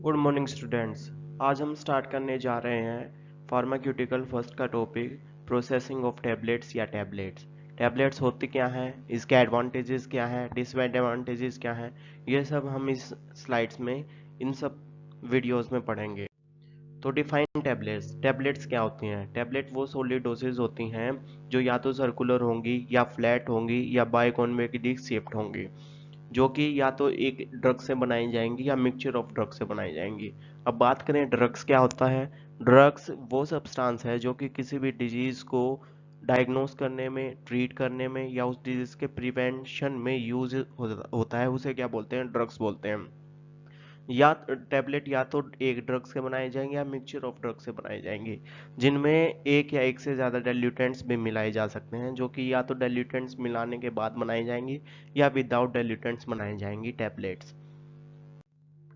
Good morning students. आज हम start करने जा रहे हैं फार्माक्यूटिकल फर्स्ट का टॉपिक प्रोसेसिंग ऑफ टैबलेट्स या टैबलेट्स। टैबलेट्स होती क्या हैं, इसके एडवांटेजेस क्या हैं, डिसएडवांटेजेस क्या हैं, ये सब हम इस स्लाइड्स में इन सब वीडियोस में पढ़ेंगे। तो डिफाइन टैबलेट्स। टैबलेट्स क्या होती हैं? टैबलेट वो सॉलिड डोसेज होती हैं जो या तो सर्कुलर होंगी या फ्लैट होंगी या बाइकॉन्वेक्टिव शेप्ड होंगी, जो कि या तो एक ड्रग से बनाई जाएंगी या मिक्सचर ऑफ ड्रग से बनाई जाएंगी। अब बात करें ड्रग्स क्या होता है। ड्रग्स वो सब्सटेंस है जो कि किसी भी डिजीज को डायग्नोस करने में, ट्रीट करने में या उस डिजीज के प्रिवेंशन में यूज होता है, उसे क्या बोलते हैं? ड्रग्स बोलते हैं। या टैबलेट या तो एक ड्रग से बनाए जाएंगे या मिक्सचर ऑफ ड्रग से बनाए जाएंगे, जिनमें एक या एक से ज़्यादा डाइल्यूटेंट्स भी मिलाए जा सकते हैं, जो कि या तो डाइल्यूटेंट्स मिलाने के बाद बनाई जाएंगी या विदाउट डाइल्यूटेंट्स बनाई जाएंगी टैबलेट्स।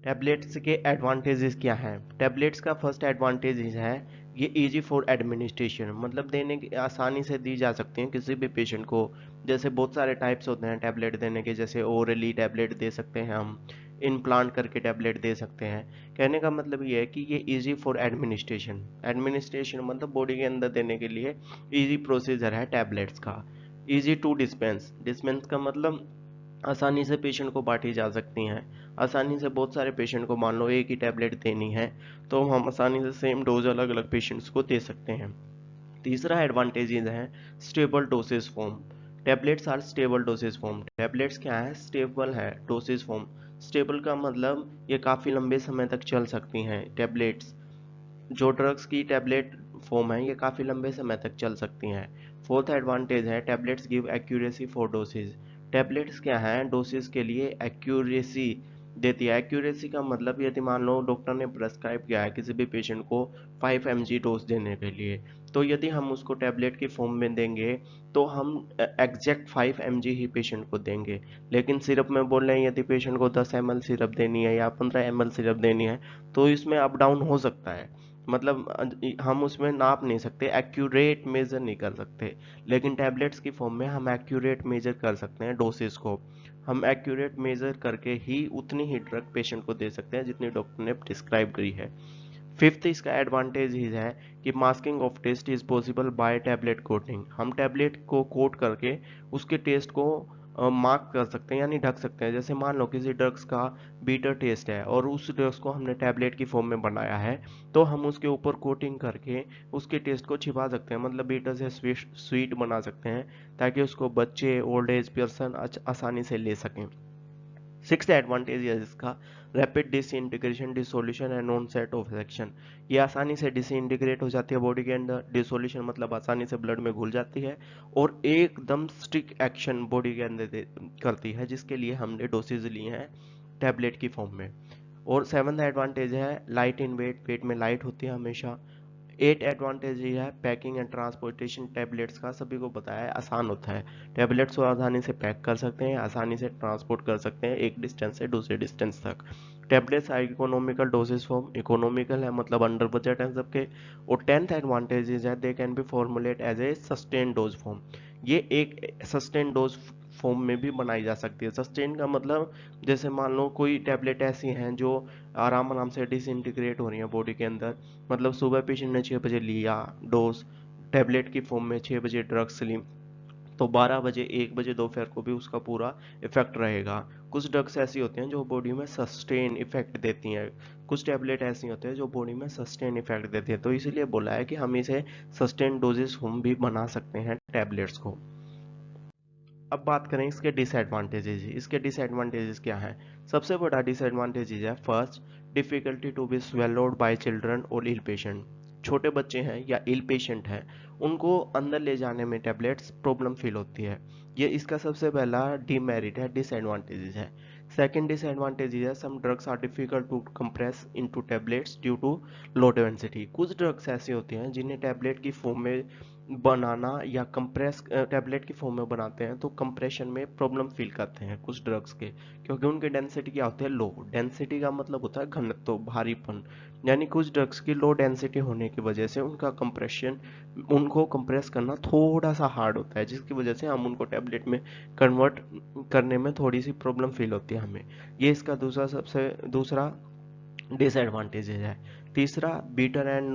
टैबलेट्स के एडवांटेजेस क्या हैं? टैबलेट्स का फर्स्ट एडवांटेज है ये इजी फॉर एडमिनिस्ट्रेशन, मतलब देने की आसानी से दी जा सकती हैं किसी भी पेशेंट को। जैसे बहुत सारे टाइप्स होते हैं टैबलेट देने के, जैसे ओरली टैबलेट दे सकते हैं हम, इम्प्लांट करके टैबलेट दे सकते हैं। कहने का मतलब ये है कि ये इजी फॉर एडमिनिस्ट्रेशन। एडमिनिस्ट्रेशन मतलब बॉडी के अंदर देने के लिए इजी प्रोसीजर है टैबलेट्स का। Easy to dispense. डिस्पेंस का मतलब आसानी से पेशेंट को बांटी जा सकती हैं। आसानी से बहुत सारे पेशेंट को, मान लो एक ही टैबलेट देनी है, तो हम आसानी से सेम डोज अलग अलग पेशेंट्स को दे सकते हैं। तीसरा एडवांटेजेस है stable dosage form. Tablets are stable dosage form. Tablets क्या है? स्टेबल है डोसेज फॉर्म। स्टेबल का मतलब ये काफ़ी लंबे समय तक चल सकती हैं टैबलेट्स। जो ड्रग्स की टैबलेट फॉर्म है ये काफ़ी लंबे समय तक चल सकती हैं। फोर्थ एडवांटेज है tablets give accuracy for dosage. Tablets क्या है? डोसेज के लिए एक्यूरेसी देती है। एक्यूरेसी का मतलब यदि मान लो डॉक्टर ने प्रेस्क्राइब किया है किसी भी पेशेंट को 5 mg डोज देने के लिए, तो यदि हम उसको टैबलेट की फॉर्म में देंगे तो हम एग्जैक्ट 5 mg ही पेशेंट को देंगे। लेकिन सिरप में बोल रहे हैं यदि पेशेंट को 10 ml सिरप देनी है या 15 ml सिरप देनी है, तो इसमें अप डाउन हो सकता है। मतलब हम उसमें नाप नहीं सकते, एक्यूरेट मेजर नहीं कर सकते। लेकिन टैबलेट्स की फॉर्म में हम एक्यूरेट मेजर कर सकते हैं डोसेस को। हम एक्यूरेट मेजर करके ही उतनी ही ड्रग पेशेंट को दे सकते हैं जितनी डॉक्टर ने प्रिस्क्राइब करी है। फिफ्थ इसका एडवांटेज ही है कि masking of taste is possible by tablet coating. हम टैबलेट को कोट करके उसके टेस्ट को मार्क कर सकते हैं, यानी ढक सकते हैं। जैसे मान लो किसी ड्रग्स का बीटर टेस्ट है और उस ड्रग्स को हमने टैबलेट की फॉर्म में बनाया है, तो हम उसके ऊपर कोटिंग करके उसके टेस्ट को छिपा सकते हैं, मतलब बीटर से स्वीट बना सकते हैं, ताकि उसको बच्चे, ओल्ड एज पर्सन आसानी से ले सकें। सिक्स्थ एडवांटेज है इसका rapid disintegration, dissolution and non set of action. ये आसानी से डिसइंटीग्रेट हो जाती है बॉडी के अंदर। डिसोल्यूशन मतलब आसानी से ब्लड में घुल जाती है, और एकदम स्ट्रिक्ट एक्शन बॉडी के अंदर करती है, जिसके लिए हमने डोसेज लिए हैं टैबलेट की फॉर्म में। और सेवन्थ एडवांटेज है लाइट इन वेट, पेट में लाइट होती है हमेशा। एट एडवांटेज ये है पैकिंग एंड ट्रांसपोर्टेशन। टैबलेट्स का सभी को पता है आसान होता है। टैबलेट्स को आसानी से पैक कर सकते हैं, आसानी से ट्रांसपोर्ट कर सकते हैं एक डिस्टेंस से दूसरे डिस्टेंस तक। Tablets are economical dosage form. Economical है मतलब अंडर बजट है सबके। और टेंथ एडवांटेजेस है they can be formulate as a sustain dose form. ये एक सस्टेन डोज फॉर्म में भी बनाई जा सकती है। सस्टेन का मतलब जैसे मान लो कोई टैबलेट ऐसी हैं जो आराम आराम से डिसइंटीग्रेट हो रही है बॉडी के अंदर, मतलब सुबह पेशेंट ने 6 बजे लिया डोज टैबलेट की फॉर्म में, 6 बजे ड्रग्स ली, तो 12 बजे 1 बजे दोपहर को भी उसका पूरा इफेक्ट रहेगा। कुछ ड्रग्स ऐसी होती हैं जो बॉडी में सस्टेन इफेक्ट देती हैं, कुछ टैबलेट ऐसी होती हैं जो बॉडी में सस्टेन इफेक्ट देती है, तो इसीलिए बोला है कि हम इसे सस्टेन डोजेस हम भी बना सकते हैं टैबलेट्स को। अब बात करें इसके डिसएडवांटेजेस। इसके डिसएडवांटेजेस क्या हैं? सबसे बड़ा डिसएडवांटेज है first, difficulty to be swallowed by children और इल पेशेंट। छोटे बच्चे हैं या इल पेशेंट हैं, उनको अंदर ले जाने में टैबलेट्स प्रॉब्लम फील होती है। ये इसका सबसे पहला डीमेरिट है, डिसएडवांटेजेस है। सेकेंड डिसएडवांटेज है some drugs are difficult to compress into tablets due to low density. कुछ ड्रग्स ऐसे होते हैं जिन्हें टैबलेट की फॉर्म में बनाना या कंप्रेस टैबलेट की फॉर्म में बनाते हैं तो कंप्रेशन में प्रॉब्लम फील करते हैं कुछ ड्रग्स के, क्योंकि उनकी डेंसिटी क्या होती है? लो। डेंसिटी का मतलब होता है घनत्व, भारीपन। यानी कुछ ड्रग्स की लो डेंसिटी होने की वजह से उनका कंप्रेशन, उनको कंप्रेस करना थोड़ा सा हार्ड होता है, जिसकी वजह से हम उनको टैबलेट में कन्वर्ट करने में थोड़ी सी प्रॉब्लम फील होती है हमें। ये इसका दूसरा डिसएडवांटेजेस है। तीसरा, bitter and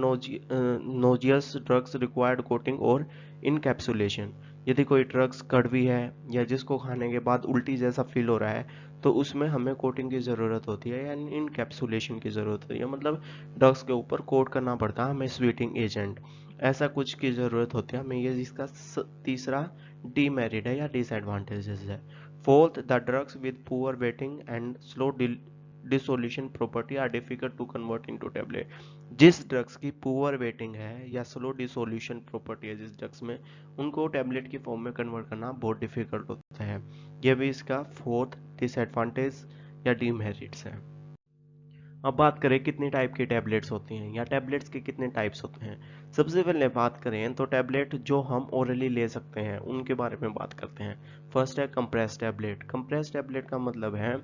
nauseous drugs required coating और इनकैप्सुलेशन। यदि कोई ड्रग्स कड़वी है या जिसको खाने के बाद उल्टी जैसा फील हो रहा है तो उसमें हमें कोटिंग की ज़रूरत होती है या इनकैप्सुलेशन की ज़रूरत होती है, मतलब ड्रग्स के ऊपर कोट करना पड़ता है हमें स्वीटिंग एजेंट, ऐसा कुछ की ज़रूरत होती है हमें। ये जिसका तीसरा डीमेरिट है या डिसएडवांटेजेस है। Fourth, the drugs with poor wetting and slow dissolution property are difficult to convert into tablet. जिस ड्रग्स की पुअर वेटिंग है या स्लो डिसोल्यूशन प्रॉपर्टी है जिस ड्रग्स में, उनको टैबलेट की फॉर्म में कन्वर्ट करना बहुत डिफिकल्ट होता है। यह भी इसका फोर्थ डिसएडवांटेज या डीमेरिट्स है। अब बात करें कितनी टाइप की टैबलेट्स होती हैं या टैबलेट्स के कितने टाइप्स होते हैं। सबसे पहले बात करें तो टैबलेट जो हम ओरली ले सकते हैं उनके बारे में बात करते हैं। फर्स्ट है कंप्रेस टैबलेट। कंप्रेस टैबलेट का मतलब है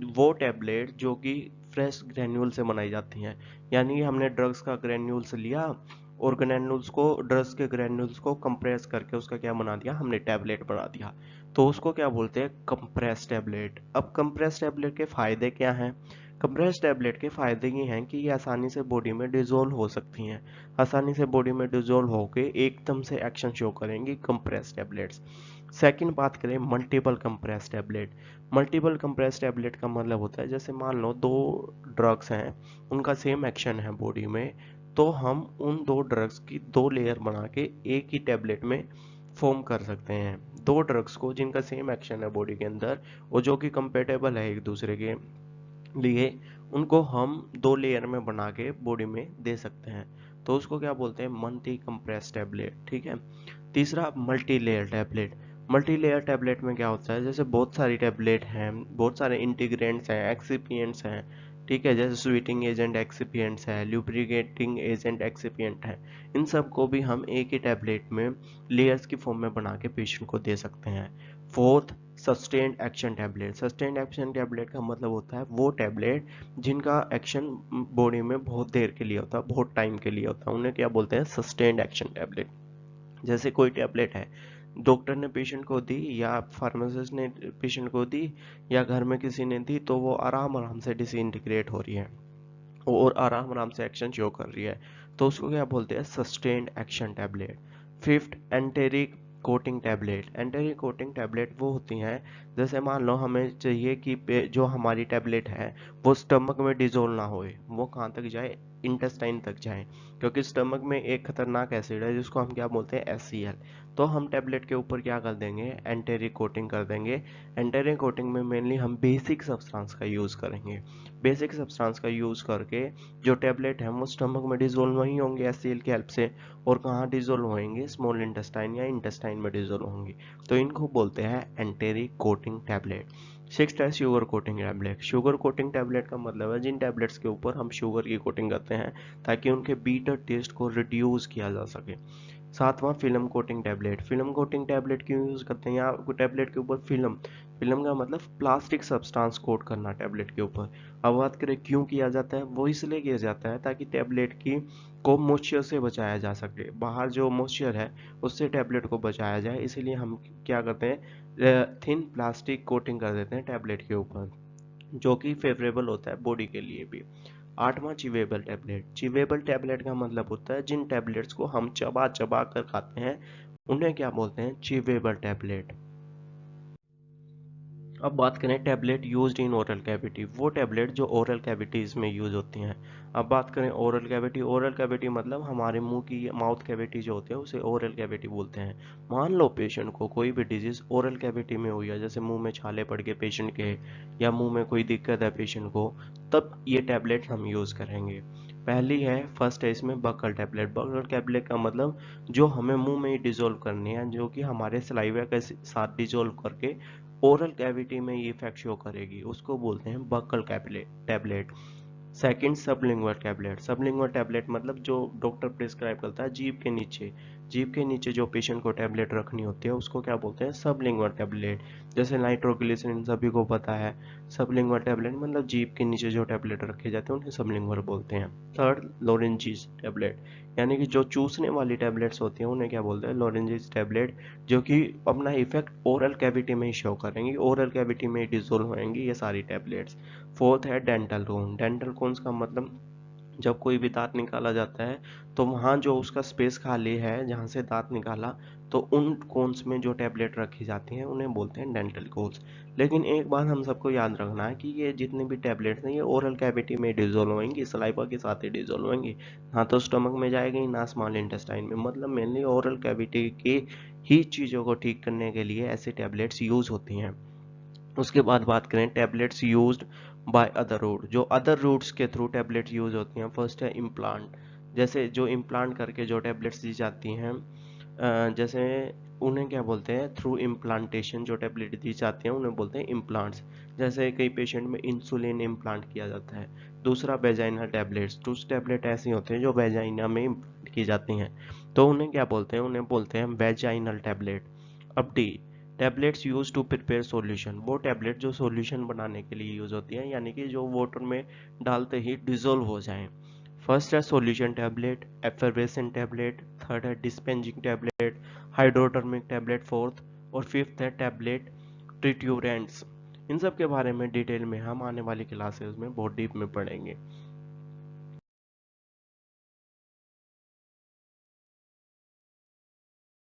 वो टैबलेट जो कि फ्रेश ग्रेन्यूल से बनाई जाती हैं, यानी हमने ड्रग्स का ग्रेन्यूल्स लिया और ग्रेन्यूल्स को, ड्रग्स के ग्रेन्यूल्स को कंप्रेस करके उसका क्या बना दिया हमने, टैबलेट बना दिया, तो उसको क्या बोलते हैं, कंप्रेस टैबलेट। अब कंप्रेस टैबलेट के फायदे क्या हैं। कंप्रेस टैबलेट के फायदे ये हैं कि ये आसानी से बॉडी में डिजोल्व हो सकती हैं, आसानी से बॉडी में डिजोल्व होके एकदम से एक्शन शो करेंगी कंप्रेस टैबलेट्स। सेकंड बात करें multiple compress tablet. Multiple compress tablet का मतलब होता है जैसे मान लो दो ड्रग्स हैं, उनका सेम एक्शन है बॉडी में, तो हम उन दो ड्रग्स की दो लेयर बना के एक ही टैबलेट में फॉर्म कर सकते हैं। दो ड्रग्स को जिनका सेम एक्शन है बॉडी के अंदर और जो कि कंपेटेबल है एक दूसरे के लिए, उनको हम दो लेयर में बना के बॉडी में दे सकते हैं, तो उसको क्या बोलते हैं, मल्टी कंप्रेस टैबलेट। ठीक है। तीसरा, multi layer tablet. Multi layer tablet में क्या होता है, जैसे बहुत सारी टैबलेट हैं, बहुत सारे इंटीग्रेंट्स हैं, एक्सिपिएंट्स हैं, ठीक है, जैसे स्वीटिंग एजेंट एक्सिपिएंट्स है, ल्यूब्रिकेटिंग एजेंट एक्सिपिएंट है, इन सब को भी हम एक ही टैबलेट में लेयर्स की फॉर्म में बना के पेशेंट को दे सकते हैं। Fourth, sustained action tablet. Sustained action tablet का मतलब होता है वो टैबलेट जिनका एक्शन बॉडी में बहुत देर के लिए होता है, बहुत टाइम के लिए होता है, उन्हें क्या बोलते हैं, सस्टेन्ड एक्शन टैबलेट। जैसे कोई टैबलेट है, डॉक्टर ने पेशेंट को दी या फार्मासिस्ट ने पेशेंट को दी या घर में किसी ने दी, तो वो आराम आराम से डिसइंटीग्रेट हो रही है और आराम आराम से एक्शन शो कर रही है, तो उसको क्या बोलते हैं, sustained action tablet. Fifth, enteric coating tablet. Enteric coating tablet वो होती हैं, जैसे मान लो हमें चाहिए कि जो हमारी टैबलेट है वो स्टमक में डिजोल्व ना होए, वो कहाँ तक जाए, इंटेस्टाइन तक जाए, क्योंकि स्टमक में एक खतरनाक एसिड है जिसको हम क्या बोलते हैं, HCl। तो हम टैबलेट के ऊपर क्या कर देंगे, एंटेरिक कोटिंग कर देंगे। एंटेरिक कोटिंग में मेनली हम बेसिक सब्सटेंस का यूज़ करेंगे। बेसिक सब्सटेंस का यूज़ करके जो टैबलेट है वो स्टमक में डिजोल्व नहीं होंगे HCl की हेल्प से, और कहाँ डिजोल्व होंगे, स्मॉल इंटेस्टाइन या इंटेस्टाइन में डिजोल्व होंगे, तो इनको बोलते हैं एंटेरिक कोटिंग टैबलेट। सिक्स्थ है sugar coating tablet. Sugar coating tablet का मतलब है जिन टैबलेट्स के ऊपर हम शुगर की कोटिंग करते हैं ताकि उनके बीटर टेस्ट को रिड्यूस किया जा सके। सातवां, film coating tablet. Film coating tablet क्यों यूज़ करते हैं, यहाँ टैबलेट के ऊपर फिल्म, फिल्म का मतलब प्लास्टिक सब्सटेंस कोट करना टैबलेट के ऊपर। अब बात करें क्यों किया जाता है, वो इसलिए किया जाता है ताकि टैबलेट की को मॉइस्चर से बचाया जा सके, बाहर जो मॉइस्चर है उससे टैबलेट को बचाया जाए, इसीलिए हम क्या करते हैं, थिन प्लास्टिक कोटिंग कर देते हैं टैबलेट के ऊपर, जो कि फेवरेबल होता है बॉडी के लिए भी। आठवां, चिवेबल टैबलेट। चिवेबल टैबलेट का मतलब होता है जिन टैबलेट्स को हम चबा चबा कर खाते हैं उन्हें क्या बोलते हैं, चिवेबल टैबलेट। अब बात करें tablet used in oral cavity, वो टैबलेट जो ओरल कैविटीज में यूज होती हैं। अब बात करें ओरल कैविटी, ओरल कैविटी मतलब हमारे मुंह की माउथ कैविटी जो होती है उसे ओरल कैविटी बोलते हैं। मान लो पेशेंट को कोई भी डिजीज ओरल कैविटी में हुई है, जैसे मुंह में छाले पड़ गए पेशेंट के या मुंह में कोई दिक्कत है पेशेंट को, तब ये टैबलेट हम यूज करेंगे। पहली है, फर्स्ट है इसमें बकल टैबलेट। बकल टैबलेट का मतलब जो हमें मुंह में ही डिजोल्व करनी है, जो कि हमारे सलाइवा के साथ डिजोल्व करके ओरल कैविटी में ये इफेक्ट शो करेगी, उसको बोलते हैं buccal tablet. Second, sublingual tablet. Sublingual tablet मतलब जो डॉक्टर प्रिस्क्राइब करता है जीभ के नीचे, जीभ के नीचे जो पेशेंट को टैबलेट रखनी होती है उसको क्या बोलते हैं, सबलिंगुअल टैबलेट। जैसे नाइट्रोग्लिसरीन सभी को पता है, सबलिंगुअल टैबलेट मतलब जीभ के नीचे जो टैबलेट रखे जाते हैं उन्हें सबलिंगुअल बोलते हैं। थर्ड, लोरेंजिस टैबलेट, यानी कि जो चूसने वाली टैबलेट्स होती हैं उन्हें क्या बोलते हैं, लोरेंजिस टैबलेट, जो कि अपना इफेक्ट ओरल कैविटी में ही शो करेंगी, ओरल कैविटी में डिजोल्व होंगी ये सारी टैबलेट्स। फोर्थ है डेंटल कोन। डेंटल कोन्स का मतलब जब कोई भी दांत निकाला जाता है तो वहाँ जो उसका स्पेस खाली है जहाँ से दांत निकाला, तो उन कोन्स में जो टैबलेट रखी जाती हैं उन्हें बोलते हैं डेंटल कोन्स। लेकिन एक बात हम सबको याद रखना है कि ये जितने भी टैबलेट्स हैं ये ओरल कैविटी में डिजोल्व होंगी, सलाइवा के साथ ही डिजोल्व होंगी, ना तो स्टमक में जाएगी ना स्मॉल इंटेस्टाइन में। मतलब मेनली ओरल कैविटी की ही चीज़ों को ठीक करने के लिए ऐसे टैबलेट्स यूज होती हैं। उसके बाद बात करें tablets used by other route, जो अदर रूट्स के थ्रू टैबलेट्स यूज होती हैं। फर्स्ट है इम्प्लांट, जैसे जो इम्प्लांट करके जो टैबलेट्स दी जाती हैं, जैसे उन्हें क्या बोलते हैं, थ्रू इम्प्लांटेशन जो टैबलेट दी जाती हैं उन्हें बोलते हैं इम्प्लांट्स। जैसे कई पेशेंट में इंसुलिन इम्प्लांट किया जाता है। दूसरा वेजाइनल टैबलेट्स, कुछ टैबलेट ऐसी होती हैं जो वेजाइना में इम्प्लांट की जाती हैं, तो उन्हें क्या बोलते हैं, उन्हें बोलते हैं वेजाइनल टैबलेट। अब D, tablets use to prepare solution, वो टैबलेट जो सॉल्यूशन बनाने के लिए यूज होती है, यानी कि जो वाटर में डालते ही डिजोल्व हो जाएं। फर्स्ट है solution tablet, effervescent tablet, third है डिस्पेंजिंग टैबलेट, हाइड्रोटर्मिक टैबलेट फोर्थ, और फिफ्थ है टैबलेट ट्रिट्यूरेंट्स। इन सब के बारे में डिटेल में हम आने वाली क्लासेस में बहुत डीप में पढ़ेंगे।